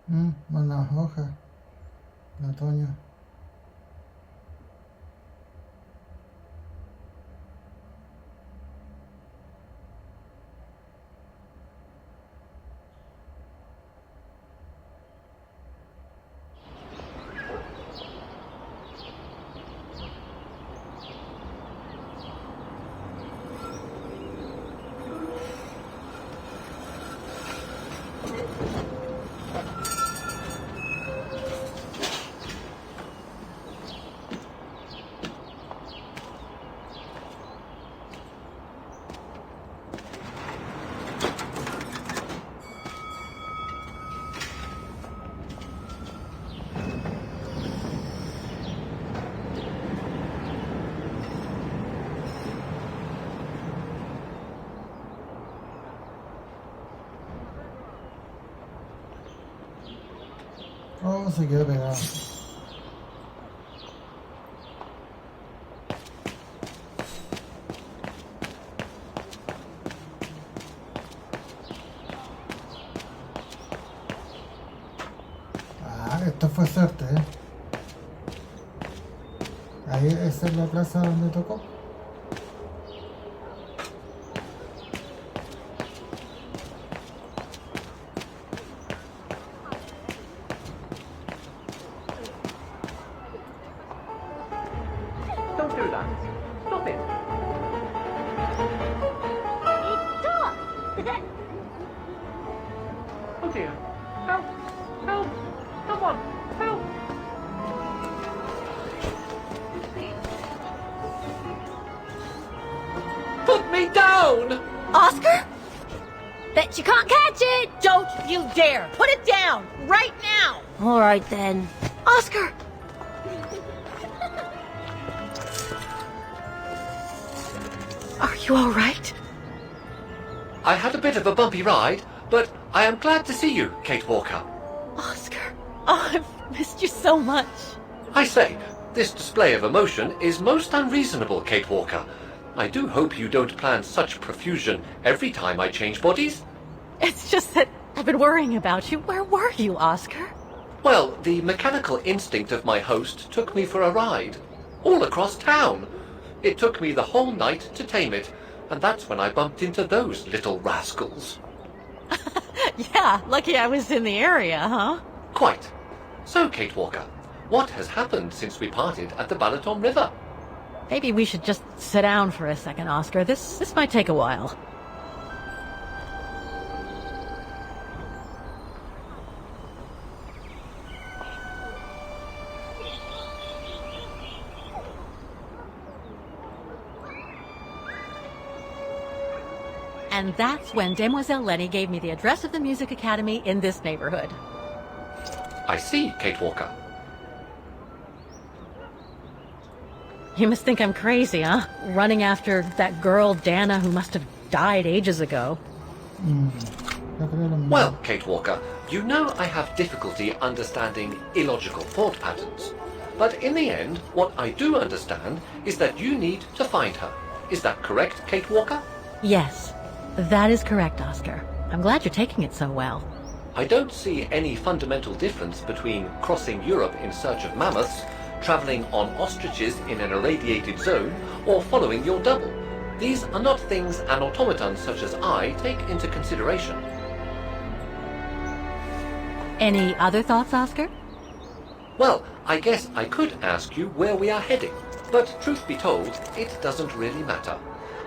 Buenas hojas de otoño. Oh, se quedó pegado. Ah, esto fue suerte, ¿eh? Ahí, esa es la plaza donde tocó. Don't do that. Stop it. Stop! Oh dear. Help! Help! Someone! Help! Put me down! Oscar? Bet you can't catch it! Don't you dare! Put it down! Right now! All right then. Oscar! Are you all right? I had a bit of a bumpy ride, but I am glad to see you, Kate Walker. Oscar? Oh, I've missed you so much. I say, this display of emotion is most unreasonable, Kate Walker. I do hope you don't plan such profusion every time I change bodies. It's just that I've been worrying about you. Where were you, Oscar? Well, the mechanical instinct of my host took me for a ride, all across town. It took me the whole night to tame it, and that's when I bumped into those little rascals. Yeah, lucky I was in the area, huh? Quite. So, Kate Walker, what has happened since we parted at the Balaton River? Maybe we should just sit down for a second, Oscar. This might take a while. And that's when Demoiselle Lenny gave me the address of the music academy in this neighborhood. I see, Kate Walker. You must think I'm crazy, huh? Running after that girl, Dana, who must have died ages ago. Well, Kate Walker, you know I have difficulty understanding illogical thought patterns. But in the end, what I do understand is that you need to find her. Is that correct, Kate Walker? Yes, that is correct, Oscar. I'm glad you're taking it so well. I don't see any fundamental difference between crossing Europe in search of mammoths, traveling on ostriches in an irradiated zone, or following your double. These are not things an automaton such as I take into consideration. Any other thoughts, Oscar? Well, I guess I could ask you where we are heading, but truth be told, it doesn't really matter.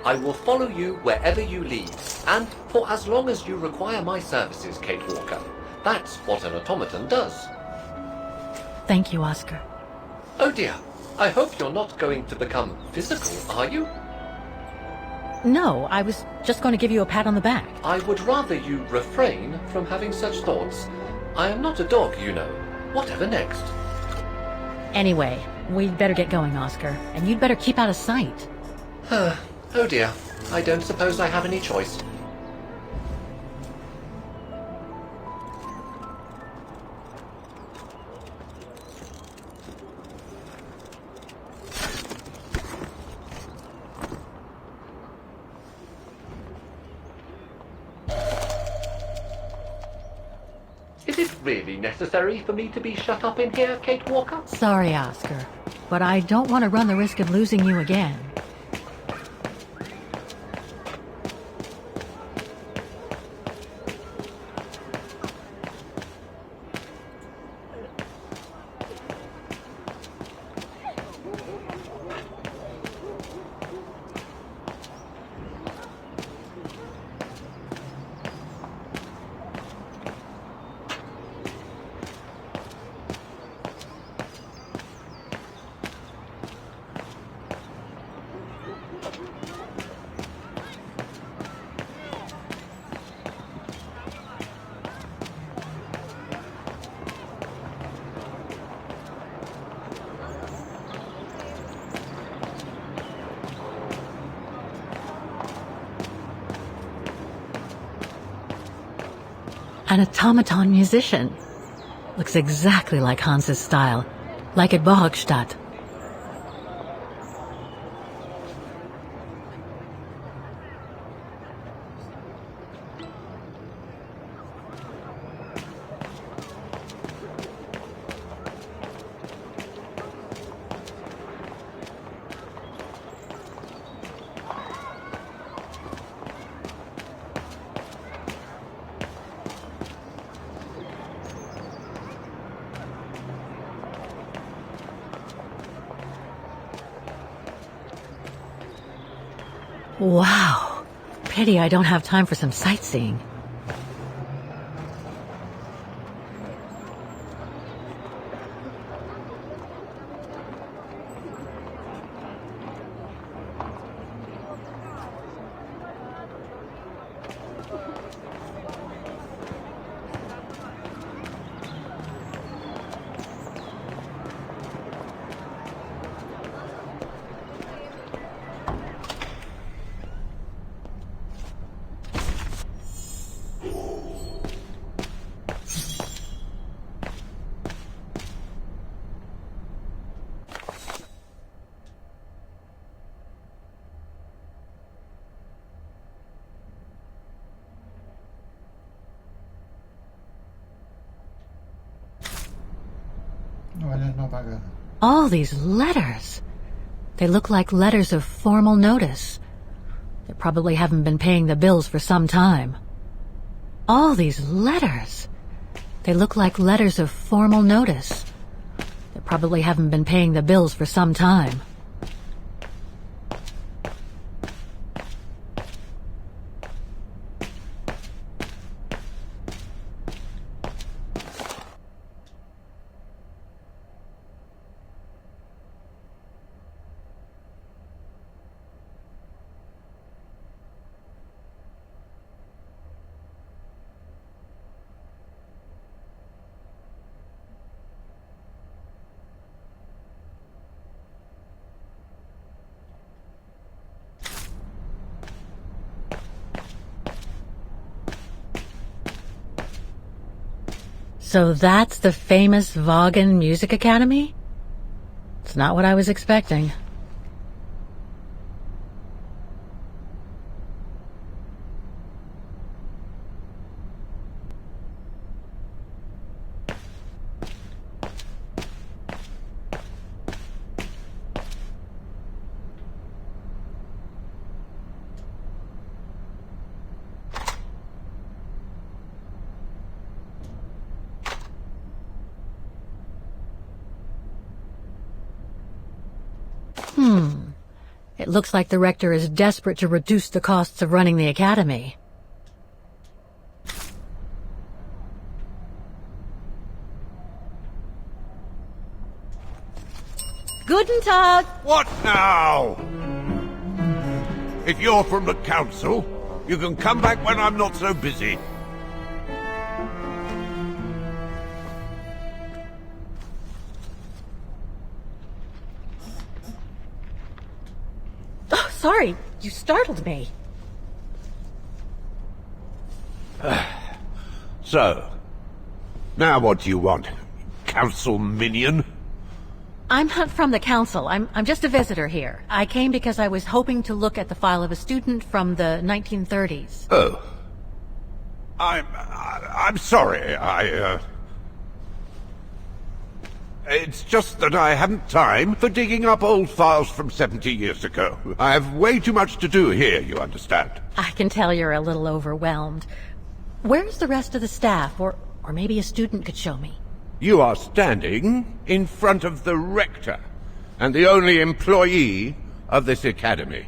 I will follow you wherever you lead, and for as long as you require my services, Kate Walker. That's what an automaton does. Thank you, Oscar. Oh dear, I hope you're not going to become physical, are you? No, I was just going to give you a pat on the back. I would rather you refrain from having such thoughts. I am not a dog, you know. Whatever next? Anyway, we'd better get going, Oscar, and you'd better keep out of sight. Oh dear, I don't suppose I have any choice. Is it really necessary for me to be shut up in here, Kate Walker? Sorry, Oscar, but I don't want to run the risk of losing you again. An automaton musician. Looks exactly like Hans's style, like at Borgstadt. Wow. Pity I don't have time for some sightseeing. Vale, no pagar. All these letters. They look like letters of formal notice. They probably haven't been paying the bills for some time. All these letters. They look like letters of formal notice. They probably haven't been paying the bills for some time. So that's the famous Vaughan Music Academy? It's not what I was expecting. It looks like the rector is desperate to reduce the costs of running the academy. Guten Tag! What now? If you're from the council, you can come back when I'm not so busy. Oh, sorry, you startled me. So, now what do you want? Council minion? I'm not from the council. I'm just a visitor here. I came because I was hoping to look at the file of a student from the 1930s. Oh. I'm sorry. It's just that I haven't time for digging up old files from 70 years ago. I have way too much to do here, you understand. I can tell you're a little overwhelmed. Where's the rest of the staff? Or maybe a student could show me. You are standing in front of the rector, and the only employee of this academy.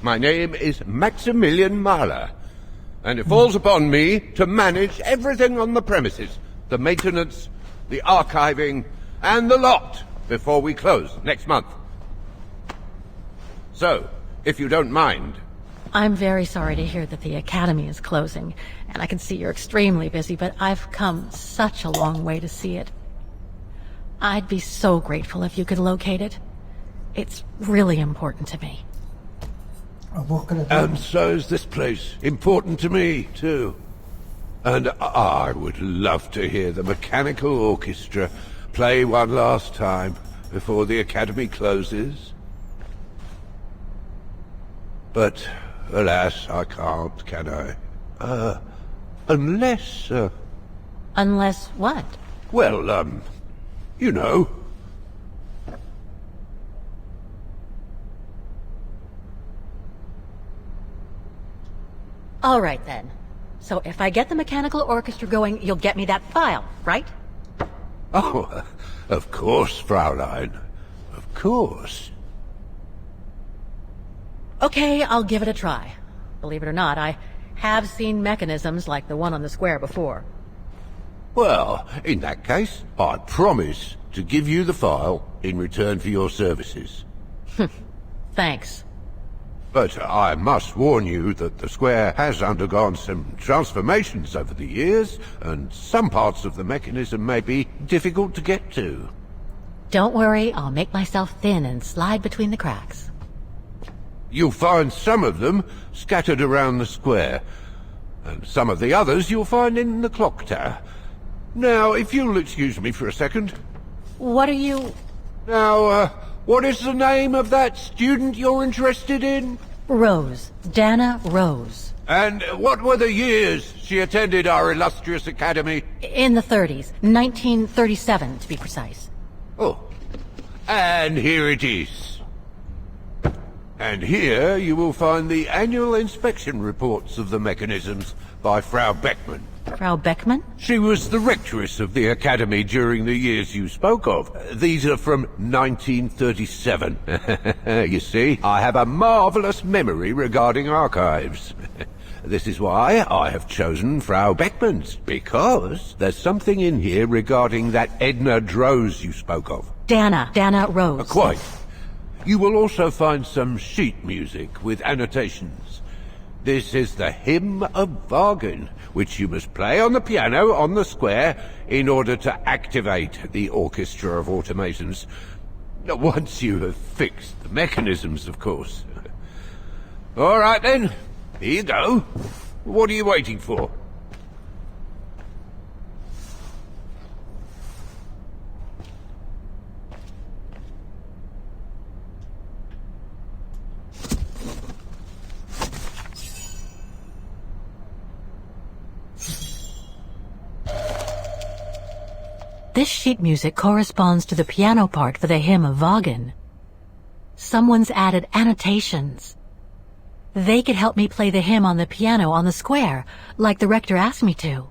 My name is Maximilian Mahler, and it falls upon me to manage everything on the premises. The maintenance, the archiving, and the lot before we close next month. So, if you don't mind... I'm very sorry to hear that the academy is closing, and I can see you're extremely busy, but I've come such a long way to see it. I'd be so grateful if you could locate it. It's really important to me. And so is this place important to me, too. And I would love to hear the mechanical orchestra play one last time before the academy closes. But, alas, I can't, can I? Unless... Unless what? Well, you know... All right, then. So if I get the mechanical orchestra going, you'll get me that file, right? Oh, of course, Fraulein. Of course. Okay, I'll give it a try. Believe it or not, I have seen mechanisms like the one on the square before. Well, in that case, I promise to give you the file in return for your services. Thanks. But I must warn you that the square has undergone some transformations over the years, and some parts of the mechanism may be difficult to get to. Don't worry, I'll make myself thin and slide between the cracks. You'll find some of them scattered around the square, and some of the others you'll find in the clock tower. Now, if you'll excuse me for a second. What are you... Now, what is the name of that student you're interested in? Rose. Dana Rose. And what were the years she attended our illustrious academy? In the 30s. 1937, to be precise. Oh. And here it is. And here you will find the annual inspection reports of the mechanisms by Frau Beckmann. Frau Beckmann? She was the rectress of the academy during the years you spoke of. These are from 1937. You see, I have a marvelous memory regarding archives. This is why I have chosen Frau Beckmann's, because there's something in here regarding that Edna Droz you spoke of. Dana Rose. Quite. You will also find some sheet music with annotations. This is the Hymn of Wagen, which you must play on the piano on the square in order to activate the Orchestra of Automatons. Once you have fixed the mechanisms, of course. All right, then. Here you go. What are you waiting for? This sheet music corresponds to the piano part for the Hymn of Wagen. Someone's added annotations. They could help me play the hymn on the piano on the square, like the rector asked me to.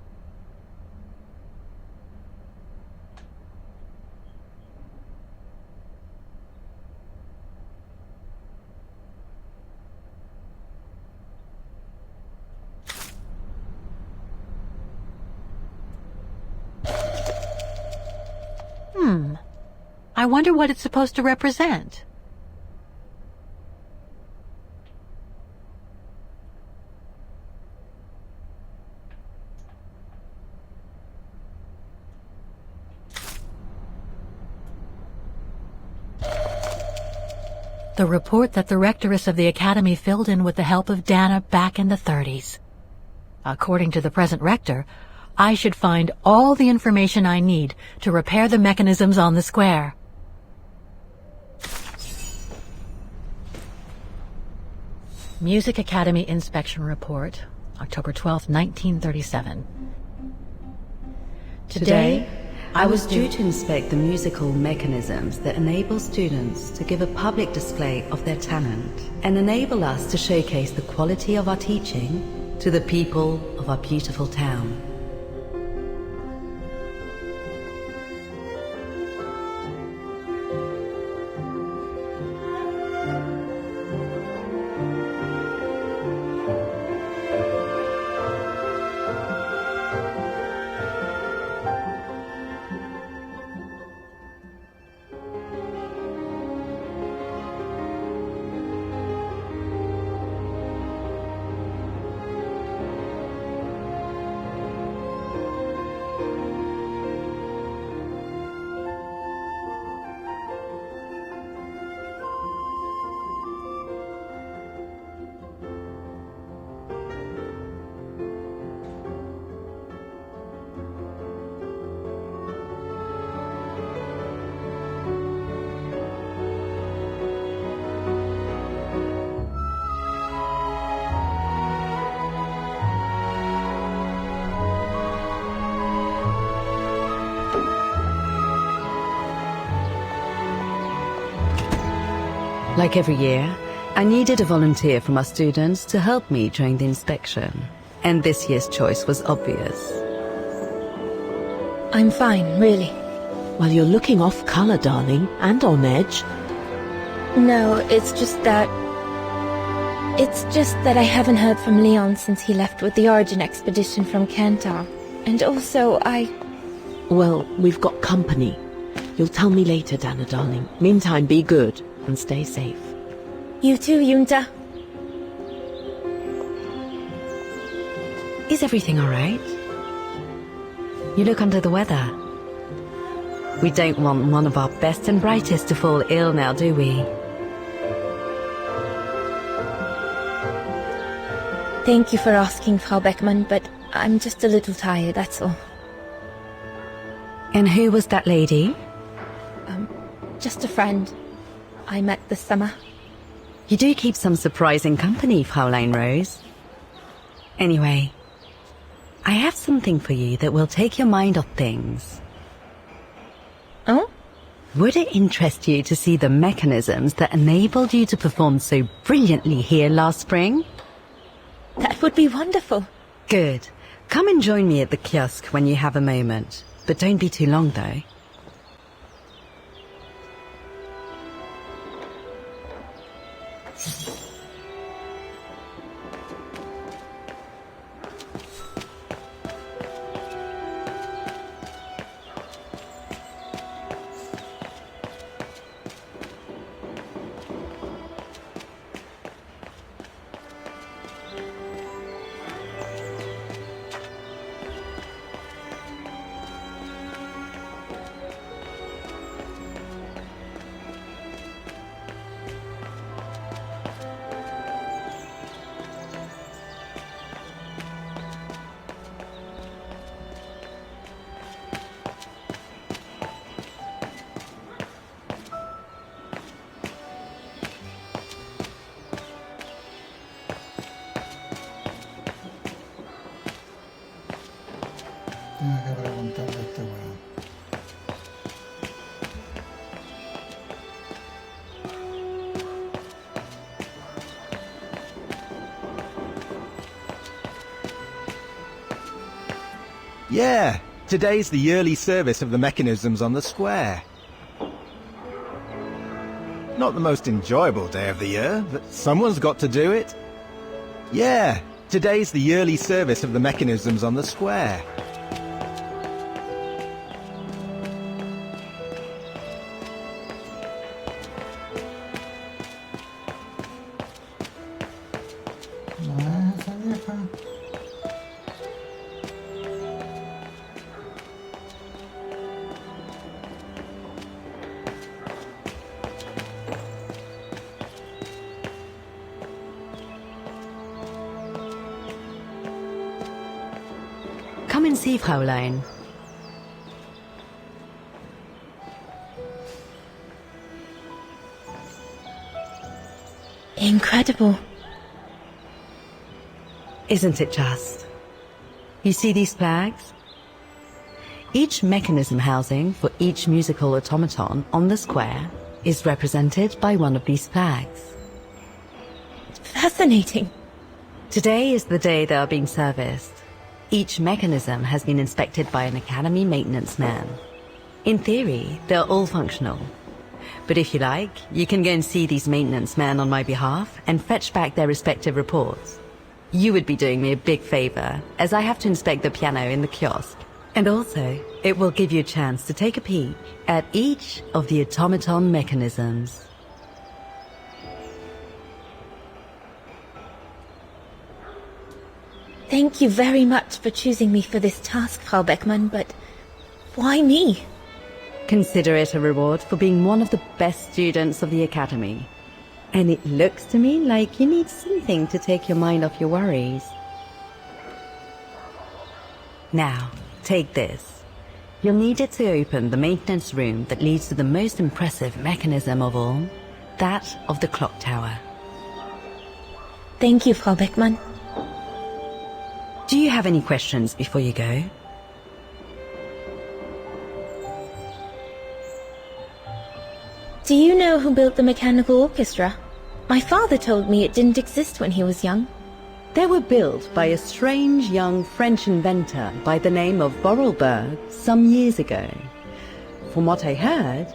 I wonder what it's supposed to represent. The report that the rectoress of the academy filled in with the help of Dana back in the 30s. According to the present rector, I should find all the information I need to repair the mechanisms on the square. Music Academy Inspection Report. October 12, 1937. Today, I was due to inspect the musical mechanisms that enable students to give a public display of their talent and enable us to showcase the quality of our teaching to the people of our beautiful town. Like every year, I needed a volunteer from our students to help me during the inspection. And this year's choice was obvious. I'm fine, really. Well, you're looking off colour, darling, and on edge. No, it's just that I haven't heard from Leon since he left with the Origin expedition from Kantar. And also, Well, we've got company. You'll tell me later, Dana, darling. Meantime, be good and stay safe. You too, Yunta. Is everything all right? You look under the weather. We don't want one of our best and brightest to fall ill now, do we? Thank you for asking, Frau Beckmann, but I'm just a little tired, that's all. And who was that lady? Just a friend I met this summer. You do keep some surprising company, Fraulein Rose. Anyway, I have something for you that will take your mind off things. Oh? Would it interest you to see the mechanisms that enabled you to perform so brilliantly here last spring? That would be wonderful. Good. Come and join me at the kiosk when you have a moment. But don't be too long, though. Tengo que preguntarle a este weón. Yeah, today's the yearly service of the mechanisms on the square. Not the most enjoyable day of the year, but someone's got to do it. Yeah, today's the yearly service of the mechanisms on the square. ¿No es esa vieja? Come and see, Fraulein. Incredible. Isn't it just? You see these flags? Each mechanism housing for each musical automaton on the square is represented by one of these flags. Fascinating. Today is the day they are being serviced. Each mechanism has been inspected by an Academy maintenance man. In theory, they're all functional. But if you like, you can go and see these maintenance men on my behalf and fetch back their respective reports. You would be doing me a big favor, as I have to inspect the piano in the kiosk. And also, it will give you a chance to take a peek at each of the automaton mechanisms. Thank you very much for choosing me for this task, Frau Beckmann, but why me? Consider it a reward for being one of the best students of the Academy. And it looks to me like you need something to take your mind off your worries. Now, take this. You'll need it to open the maintenance room that leads to the most impressive mechanism of all, that of the clock tower. Thank you, Frau Beckmann. Do you have any questions before you go? Do you know who built the mechanical orchestra? My father told me it didn't exist when he was young. They were built by a strange young French inventor by the name of Borelberg some years ago. From what I heard,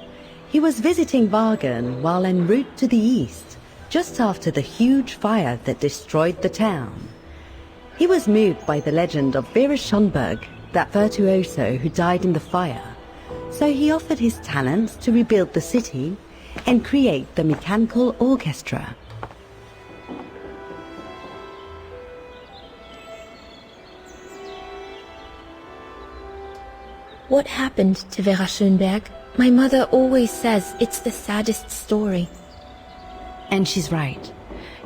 he was visiting Wagen while en route to the east, just after the huge fire that destroyed the town. He was moved by the legend of Vera Schönberg, that virtuoso who died in the fire, so he offered his talents to rebuild the city and create the mechanical orchestra. What happened to Vera Schönberg? My mother always says it's the saddest story. And she's right.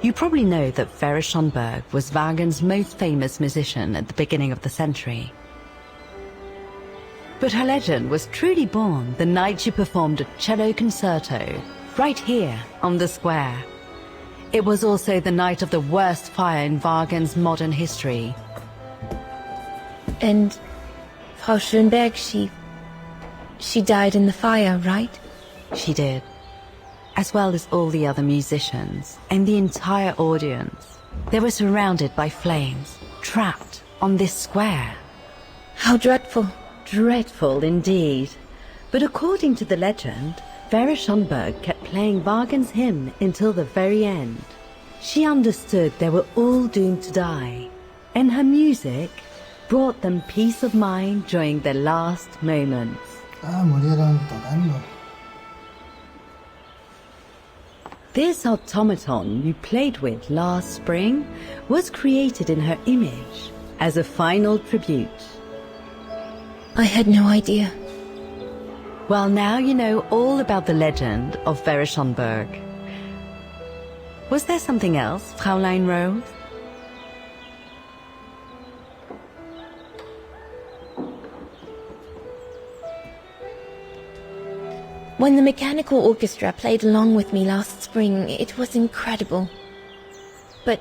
You probably know that Vera Schönberg was Wagen's most famous musician at the beginning of the century. But her legend was truly born the night she performed a cello concerto right here on the square. It was also the night of the worst fire in Wagen's modern history. And Frau Schönberg, she died in the fire, right? She did. As well as all the other musicians and the entire audience. They were surrounded by flames, trapped on this square. How dreadful. Dreadful indeed. But according to the legend, Vera Schönberg kept playing Wagen's hymn until the very end. She understood they were all doomed to die, and her music brought them peace of mind during their last moments. Murieron tocando. This automaton you played with last spring was created in her image as a final tribute. I had no idea. Well, now you know all about the legend of Vera Schönberg. Was there something else, Fräulein Rose? When the mechanical orchestra played along with me last spring, it was incredible. But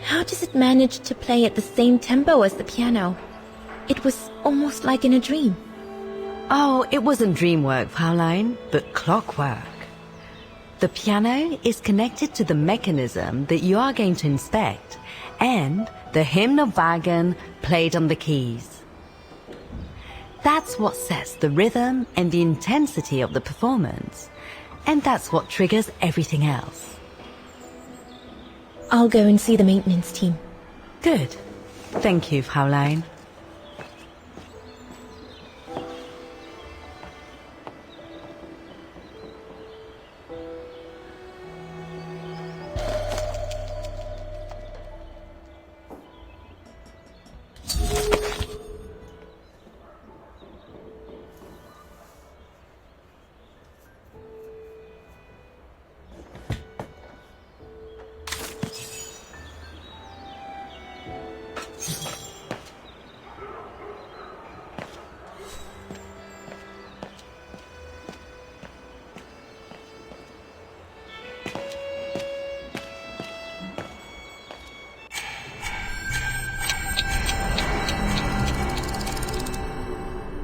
how does it manage to play at the same tempo as the piano? It was almost like in a dream. Oh, it wasn't dream work, Fräulein, but clockwork. The piano is connected to the mechanism that you are going to inspect, and the hymn of Wagen played on the keys. That's what sets the rhythm and the intensity of the performance, and that's what triggers everything else. I'll go and see the maintenance team. Good. Thank you, Fräulein.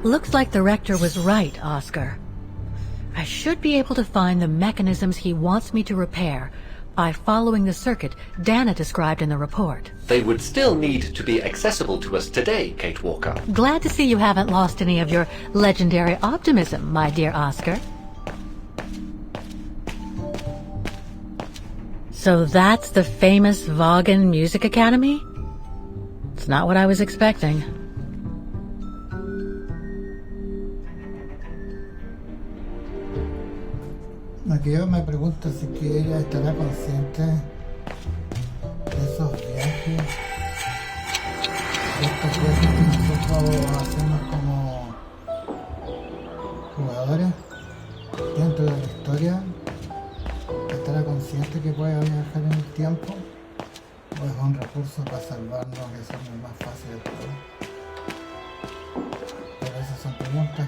Looks like the Rector was right, Oscar. I should be able to find the mechanisms he wants me to repair by following the circuit Dana described in the report. They would still need to be accessible to us today, Kate Walker. Glad to see you haven't lost any of your legendary optimism, my dear Oscar. So that's the famous Vaughan Music Academy? It's not what I was expecting. Aquí yo me pregunto si que ella estará consciente de esos viajes, de estos viajes que nosotros hacemos como jugadores dentro de la historia. ¿Estará consciente que puede viajar en el tiempo? ¿O es un recurso para salvarnos y hacernos más fácil el juego? Pero esas son preguntas